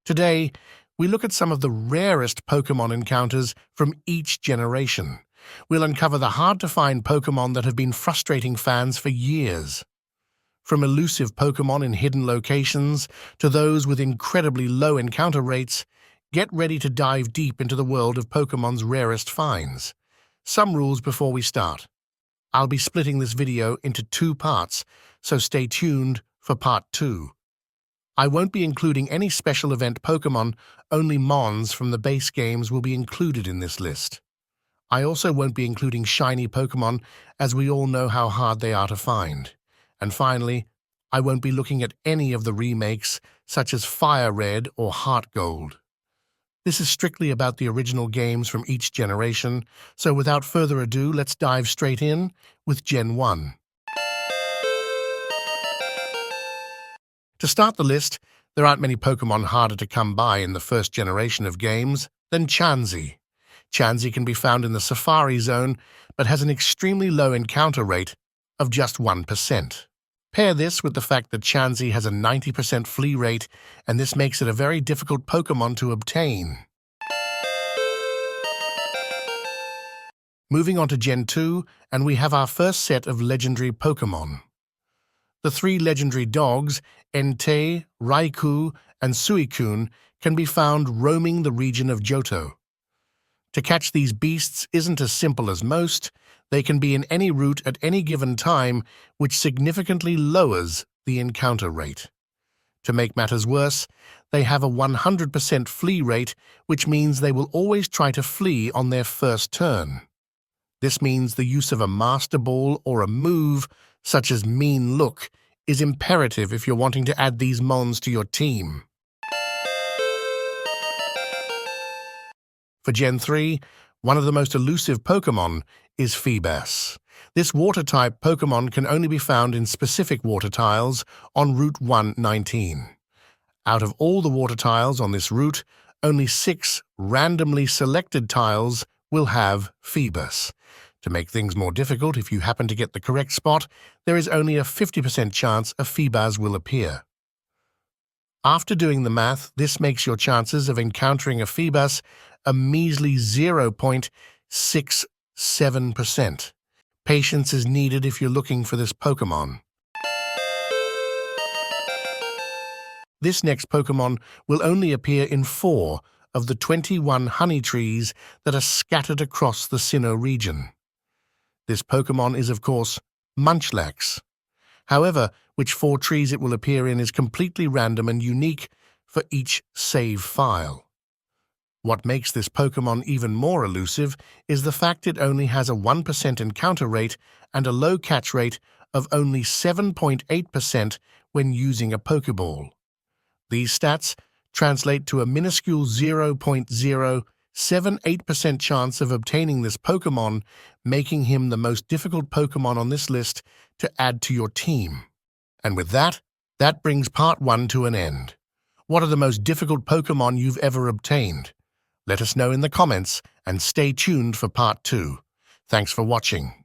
Today, we look at some of the rarest Pokémon encounters from each generation. We'll uncover the hard-to-find Pokémon that have been frustrating fans for years. From elusive Pokémon in hidden locations to those with incredibly low encounter rates, get ready to dive deep into the world of Pokémon's rarest finds. Some rules before we start. I'll be splitting this video into 2 parts, so stay tuned for part 2. I won't be including any special event Pokémon, only Mons from the base games will be included in this list. I also won't be including shiny Pokémon, as we all know how hard they are to find. And finally, I won't be looking at any of the remakes, such as Fire Red or Heart Gold. This is strictly about the original games from each generation, so without further ado, let's dive straight in with Gen 1. To start the list, there aren't many Pokémon harder to come by in the first generation of games than Chansey. Chansey can be found in the Safari Zone, but has an extremely low encounter rate of just 1%. Pair this with the fact that Chansey has a 90% flee rate, and this makes it a very difficult Pokémon to obtain. Moving on to Gen 2, and we have our first set of legendary Pokémon. The 3 legendary dogs, Entei, Raikou, and Suicune, can be found roaming the region of Johto. To catch these beasts isn't as simple as most. They can be in any route at any given time, which significantly lowers the encounter rate. To make matters worse, they have a 100% flee rate, which means they will always try to flee on their first turn. This means the use of a Master Ball or a move, such as Mean Look, is imperative if you're wanting to add these Mons to your team. For Gen 3, one of the most elusive Pokémon is Feebas. This water-type Pokémon can only be found in specific water tiles on Route 119. Out of all the water tiles on this route, only 6 randomly selected tiles will have Feebas. To make things more difficult, if you happen to get the correct spot, there is only a 50% chance a Feebas will appear. After doing the math, this makes your chances of encountering a Feebas a measly 0.67%. Patience is needed if you're looking for this Pokémon. This next Pokémon will only appear in 4 of the 21 honey trees that are scattered across the Sinnoh region. This Pokémon is, of course, Munchlax. However, which 4 trees it will appear in is completely random and unique for each save file. What makes this Pokémon even more elusive is the fact it only has a 1% encounter rate and a low catch rate of only 7.8% when using a Pokéball. These stats translate to a minuscule 0.078% chance of obtaining this Pokémon, making him the most difficult Pokémon on this list to add to your team. And with that brings part 1 to an end. What are the most difficult Pokémon you've ever obtained? Let us know in the comments and stay tuned for part 2. Thanks for watching.